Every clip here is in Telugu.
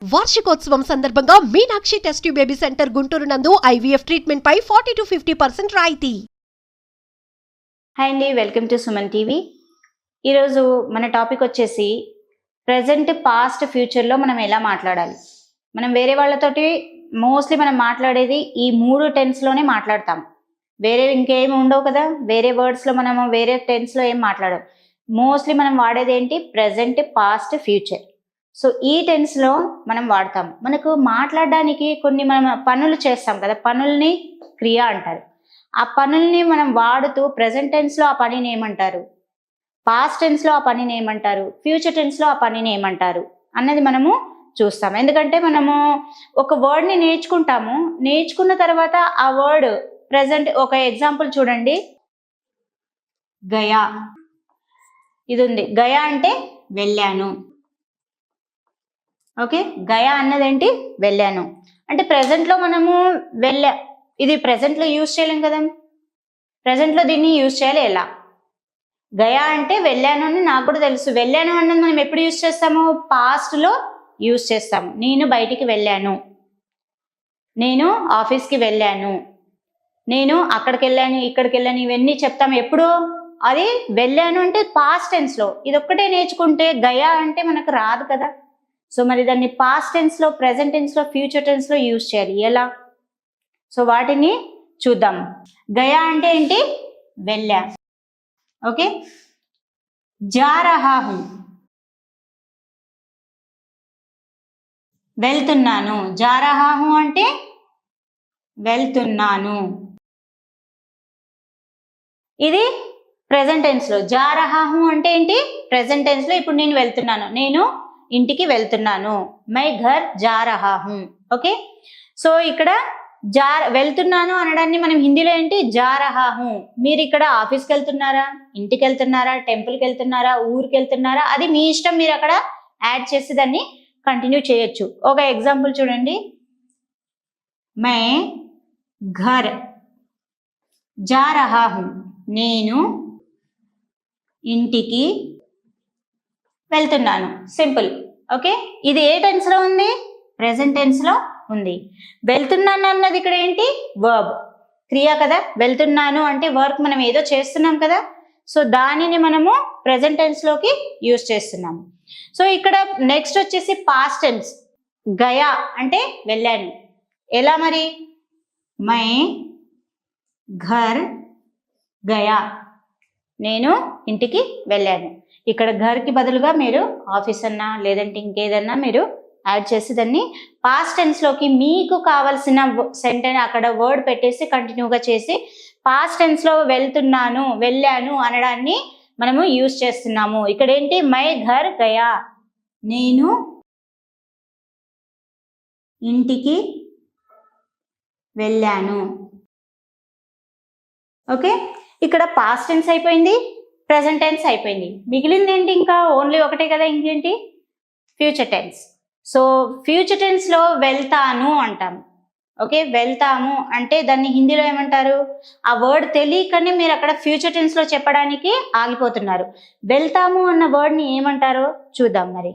వార్షికోత్సవం సందర్భంగా Meenakshi test tube baby centre Guntur నందు ఐవీఎఫ్ ట్రీట్మెంట్ పై 40 to 50% రాయితీ. హాయ్ అండి, వెల్కమ్ టు సుమన్ టీవీ. ఈరోజు మన టాపిక్ వచ్చేసి ప్రజెంట్, పాస్ట్, ఫ్యూచర్లో మనం ఎలా మాట్లాడాలి. మనం వేరే వాళ్ళతోటి మోస్ట్లీ మనం మాట్లాడేది ఈ 3 టెన్స్లోనే మాట్లాడతాం. వేరే ఇంకేమి ఉండవు కదా, వేరే వర్డ్స్లో మనము వేరే టెన్స్లో ఏం మాట్లాడం. మోస్ట్లీ మనం వాడేది ఏంటి, ప్రజెంట్, పాస్ట్, ఫ్యూచర్. సో ఈ టెన్స్లో మనం వాడతాం. మనకు మాట్లాడడానికి కొన్ని మనం పనులు చేస్తాం కదా, పనుల్ని క్రియ అంటారు. ఆ పనుల్ని మనం వాడుతూ ప్రజెంట్ టెన్స్లో ఆ పనిని ఏమంటారు, పాస్ట్ టెన్స్లో ఆ పనిని ఏమంటారు, ఫ్యూచర్ టెన్స్లో ఆ పనిని ఏమంటారు అన్నది మనము చూస్తాం. ఎందుకంటే మనము ఒక వర్డ్ని నేర్చుకుంటాము, నేర్చుకున్న తర్వాత ఆ వర్డ్ ప్రజెంట్, ఒక ఎగ్జాంపుల్ చూడండి, గయా. ఇది ఉంది, గయా అంటే వెళ్ళాను. ఓకే, గయా అన్నదేంటి, వెళ్ళాను. అంటే ప్రజెంట్లో మనము ఇది ప్రజెంట్లో యూజ్ చేయలేం కదా, ప్రజెంట్లో దీన్ని యూజ్ చేయాలి ఎలా. గయా అంటే వెళ్ళాను అని నాకు కూడా తెలుసు. వెళ్ళాను అన్నది మనం ఎప్పుడు యూజ్ చేస్తాము, పాస్ట్లో యూజ్ చేస్తాము. నేను బయటికి వెళ్ళాను, నేను ఆఫీస్కి వెళ్ళాను, నేను అక్కడికి వెళ్ళాను, ఇక్కడికి వెళ్ళాను, ఇవన్నీ చెప్తాము ఎప్పుడు. అది వెళ్ళాను అంటే పాస్ట్ టెన్స్లో. ఇది ఒక్కటే నేర్చుకుంటే గయా అంటే మనకు రాదు కదా. సో మరి దాన్ని పాస్ట్ టెన్స్లో, ప్రెజెంట్ టెన్స్లో, ఫ్యూచర్ టెన్స్లో యూజ్ చేయాలి ఎలా. సో వాటిని చూద్దాం. గయా అంటే ఏంటి, వెళ్ళా. ఓకే, జా రహా హూ, వెళ్తున్నాను. జా రహా హూ అంటే వెళ్తున్నాను. ఇది ప్రెజెంట్ టెన్స్లో. జా రహా హూ అంటే ఏంటి, ప్రెజెంట్ టెన్స్లో. ఇప్పుడు నేను వెళ్తున్నాను, నేను ఇంటికి వెళ్తున్నాను. మై ఘర్ జా రహా హూ. ఓకే, సో ఇక్కడ వెళ్తున్నాను అనడాన్ని మనం హిందీలో ఏంటి, జా రహా హూ. మీరు ఇక్కడ ఆఫీస్కి వెళ్తున్నారా, ఇంటికి వెళ్తున్నారా, టెంపుల్కి వెళ్తున్నారా, ఊరికి వెళ్తున్నారా, అది మీ ఇష్టం. మీరు అక్కడ యాడ్ చేసి దాన్ని కంటిన్యూ చేయొచ్చు. ఒక ఎగ్జాంపుల్ చూడండి, మై ఘర్ జా రహా హూ, నేను ఇంటికి వెళ్తున్నాను. సింపుల్. ఓకే, ఇది ఏ టెన్స్లో ఉంది, ప్రెజెంట్ టెన్స్లో ఉంది. వెళ్తున్నాను అన్నది ఇక్కడ ఏంటి, వర్బ్, క్రియ కదా. వెళ్తున్నాను అంటే వర్క్, మనం ఏదో చేస్తున్నాం కదా. సో దానిని మనము ప్రెజెంట్ టెన్స్లోకి యూజ్ చేస్తున్నాము. సో ఇక్కడ నెక్స్ట్ వచ్చేసి పాస్ట్ టెన్స్. గయా అంటే వెళ్ళాను. ఎలా మరి, మై ఘర్ గయా, నేను ఇంటికి వెళ్ళాను. ఇక్కడ ఘర్కి బదులుగా మీరు ఆఫీస్ అన్నా లేదంటే ఇంకేదన్నా మీరు యాడ్ చేసి దాన్ని పాస్ట్ టెన్స్లోకి మీకు కావాల్సిన సెంటెన్స్ అక్కడ వర్డ్ పెట్టేసి కంటిన్యూగా చేసి పాస్ట్ టెన్స్లో వెళ్తున్నాను, వెళ్ళాను అనడాన్ని మనము యూజ్ చేస్తున్నాము. ఇక్కడ ఏంటి, మై ఘర్ గయా, నేను ఇంటికి వెళ్ళాను. ఓకే, ఇక్కడ పాస్ట్ టెన్స్ అయిపోయింది, ప్రెజెంట్ టెన్స్ అయిపోయింది. మిగిలింది ఏంటి, ఇంకా ఓన్లీ ఒకటే కదా, ఇంకేంటి, ఫ్యూచర్ టెన్స్. సో ఫ్యూచర్ టెన్స్లో వెళ్తాను అంటాము. ఓకే, వెళ్తాము అంటే దాన్ని హిందీలో ఏమంటారు, ఆ వర్డ్ తెలియకనే మీరు అక్కడ ఫ్యూచర్ టెన్స్లో చెప్పడానికి ఆగిపోతున్నారు. వెళ్తాము అన్న వర్డ్ని ఏమంటారో చూద్దాం మరి.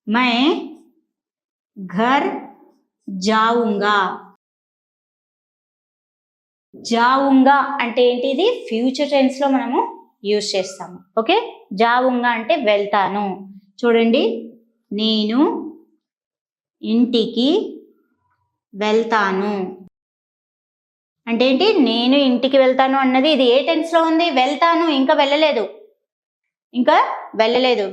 మై ఘర్ జావుంగా. జావుంగా అంటే ఏంటి, ఇది ఫ్యూచర్ టెన్స్లో మనము యూజ్ చేస్తాము. ఓకే, జావుంగా అంటే వెళ్తాను. చూడండి, నేను ఇంటికి వెళ్తాను అంటే ఏంటి, నేను ఇంటికి వెళ్తాను అన్నది ఇది ఏ టెన్స్లో ఉంది, వెళ్తాను, ఇంకా వెళ్ళలేదు.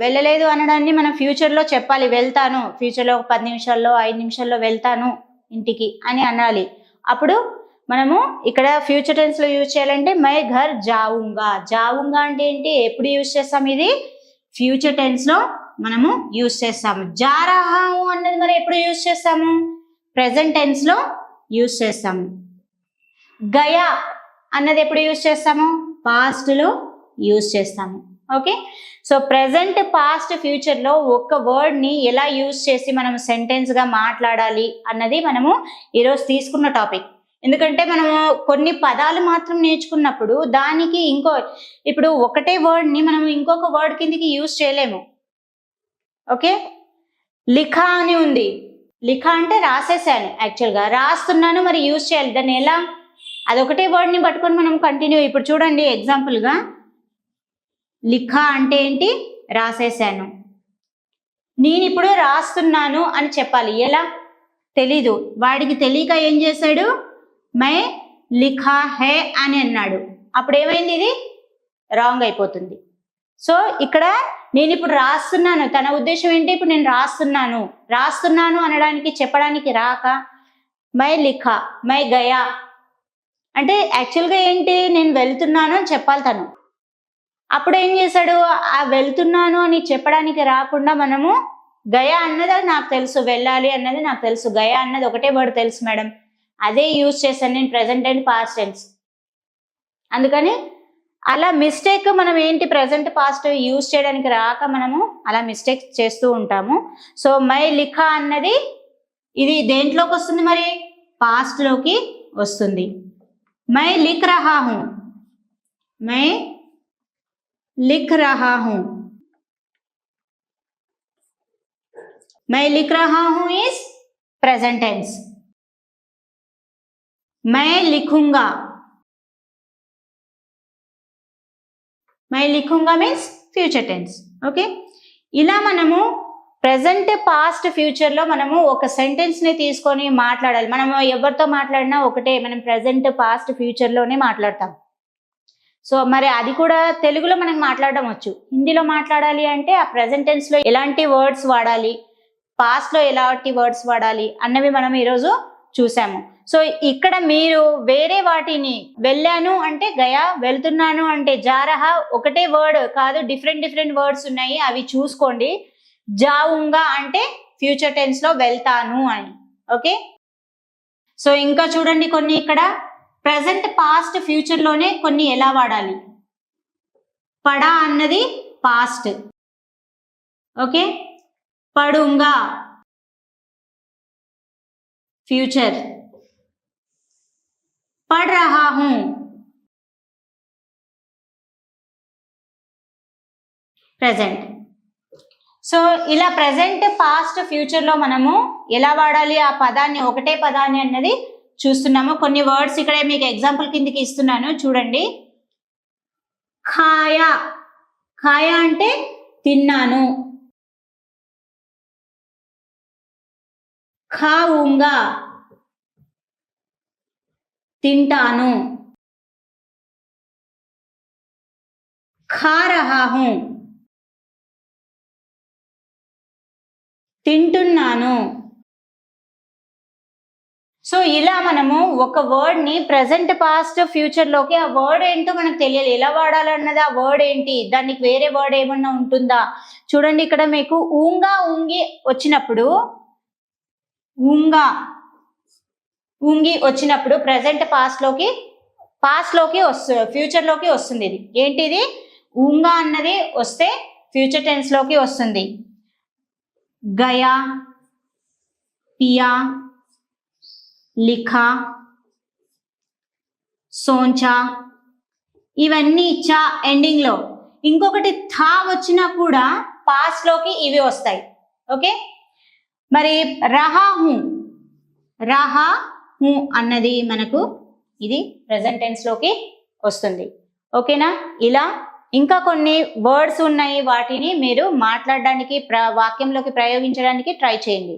వెళ్ళలేదు అనడాన్ని మనం ఫ్యూచర్లో చెప్పాలి. వెళ్తాను, ఫ్యూచర్లో 10 నిమిషాల్లో 5 నిమిషాల్లో వెళ్తాను ఇంటికి అని అనాలి. అప్పుడు మనము ఇక్కడ ఫ్యూచర్ టెన్స్లో యూజ్ చేయాలంటే మై ఘర్ జావుంగా. జావుంగా అంటే ఏంటి, ఎప్పుడు యూజ్ చేస్తాం, ఇది ఫ్యూచర్ టెన్స్లో మనము యూజ్ చేస్తాము. జా రహా హూ అన్నది మనం ఎప్పుడు యూజ్ చేస్తాము, ప్రెజెంట్ టెన్స్లో యూజ్ చేస్తాము. గయా అన్నది ఎప్పుడు యూజ్ చేస్తాము, పాస్ట్లో యూజ్ చేస్తాము. ఓకే, సో ప్రెజెంట్, పాస్ట్, ఫ్యూచర్లో ఒక వర్డ్ని ఎలా యూజ్ చేసి మనం సెంటెన్స్గా మాట్లాడాలి అన్నది మనము ఈరోజు తీసుకున్న టాపిక్. ఎందుకంటే మనము కొన్ని పదాలు మాత్రం నేర్చుకున్నప్పుడు దానికి ఇప్పుడు ఒకటే వర్డ్ని మనం ఇంకొక వర్డ్ కిందకి యూజ్ చేయలేము. ఓకే, లిఖా అని ఉంది. లిఖా అంటే రాసేసాను, యాక్చువల్గా రాస్తున్నాను, మరి యూజ్ చేయాలి దాన్ని ఎలా? అదొకటే వర్డ్ని పట్టుకొని మనం కంటిన్యూ. ఇప్పుడు చూడండి ఎగ్జాంపుల్గా లిఖా అంటే ఏంటి? రాసేసాను. నేను ఇప్పుడు రాస్తున్నాను అని చెప్పాలి, ఎలా? తెలీదు. వాడికి తెలియక ఏం చేశాడు? మై లిఖా హే అని అన్నాడు. అప్పుడు ఏమైంది? ఇది రాంగ్ అయిపోతుంది. సో ఇక్కడ నేను ఇప్పుడు రాస్తున్నాను, తన ఉద్దేశం ఏంటి? ఇప్పుడు నేను రాస్తున్నాను అనడానికి చెప్పడానికి రాక మై లిఖా మై గయా అంటే యాక్చువల్గా ఏంటి? నేను వెళ్తున్నాను అని చెప్పాలి తను. అప్పుడు ఏం చేశాడు? ఆ వెళ్తున్నాను అని చెప్పడానికి రాకుండా మనము గయా అన్నది నాకు తెలుసు, వెళ్ళాలి అన్నది నాకు తెలుసు, గయా అన్నది ఒకటే వర్డ్ తెలుసు మేడం, అదే యూజ్ చేశాను నేను ప్రెసెంట్ అండ్ పాస్ట్ టెన్స్. అందుకని అలా మిస్టేక్ మనం ఏంటి? ప్రెసెంట్ పాస్ట్ యూజ్ చేయడానికి రాక మనము అలా మిస్టేక్ చేస్తూ ఉంటాము. సో మై లిఖా అన్నది ఇది దేంట్లోకి వస్తుంది? మరి పాస్ట్ లోకి వస్తుంది. మై లిఖ్ రహా హూ, మై లిఖ్ రహా హూ, मैं लिख रहा हूं इज प्रेजेंट टेंस. मैं लिखूंगा, मैं लिखूंगा मीन्स फ्यूचर टेंस. ఓకే, ఇలా మనము ప్రెజెంట్ పాస్ట్ ఫ్యూచర్ లో మనము ఒక సెంటెన్స్ ని తీసుకొని మాట్లాడాలి. మనము ఎవరితో మాట్లాడినా ఒకటే, మనం ప్రెజెంట్ పాస్ట్ ఫ్యూచర్ లోనే మాట్లాడతాం. సో మరి అది కూడా తెలుగులో మనకు మాట్లాడడం వచ్చు. హిందీలో మాట్లాడాలి అంటే ఆ ప్రెజెంట్ టెన్స్ లో ఎలాంటి వర్డ్స్ వాడాలి, పాస్ట్ లో ఎలాంటి వర్డ్స్ వాడాలి అన్నవి మనం ఈరోజు చూసాము. సో ఇక్కడ మీరు వేరే వాటిని, వెళ్ళాను అంటే గయా, వెళ్తున్నాను అంటే జారహా, ఒకటే వర్డ్ కాదు, డిఫరెంట్ వర్డ్స్ ఉన్నాయి, అవి చూసుకోండి. జావుంగా అంటే ఫ్యూచర్ టెన్స్ లో వెళ్తాను అని. ఓకే, సో ఇంకా చూడండి కొన్ని ఇక్కడ ప్రెజెంట్ పాస్ట్ ఫ్యూచర్ లోనే కొన్ని ఎలా వాడాలి. పడా అన్నది పాస్ట్. ఓకే, పడుంగా ఫ్యూచర్, పढ़ रहा हूं ప్రెజెంట్. సో ఇలా ప్రెజెంట్ పాస్ట్ ఫ్యూచర్ లో మనము ఎలా వాడాలి ఆ పదాన్ని, ఒకటే పదాన్ని అన్నది చూస్తున్నాము. కొన్ని వర్డ్స్ ఇక్కడ మీకు ఎగ్జాంపుల్ కిందకి ఇస్తున్నాను చూడండి. ఖాయా, ఖాయా అంటే తిన్నాను. ఖాऊंगा తింటాను. खा रहा हूं తింటున్నాను. సో ఇలా మనము ఒక వర్డ్ ని ప్రెసెంట్ పాస్ట్ ఫ్యూచర్ లోకి, ఆ వర్డ్ ఏంటో మనకు తెలియాలి, ఎలా వాడాలన్నది, ఆ వర్డ్ ఏంటి, దానికి వేరే వర్డ్ ఏమన్నా ఉంటుందా. చూడండి ఇక్కడ మీకు ఊంగా ఊంగి వచ్చినప్పుడు, ఊంగా ఊంగి వచ్చినప్పుడు ప్రెసెంట్ పాస్ట్ లోకి వస్తుంది, ఫ్యూచర్ లోకి వస్తుంది. ఇది ఏంటిది? ఊంగా అన్నది వస్తే ఫ్యూచర్ టెన్స్ లోకి వస్తుంది. గయా, పియా, లిఖా, సోంచా, ఇవన్నీ చా ఎండింగ్ లో. ఇంకొకటి థా వచ్చినా కూడా పాస్ట్ లోకి ఇవి వస్తాయి. ఓకే, మరి రహా హూ అన్నది మనకు ఇది ప్రెజెంట్ టెన్స్ లోకి వస్తుంది. ఓకేనా? ఇలా ఇంకా కొన్ని వర్డ్స్ ఉన్నాయి, వాటిని మీరు మాట్లాడడానికి వాక్యంలోకి ప్రయోగించడానికి ట్రై చేయండి.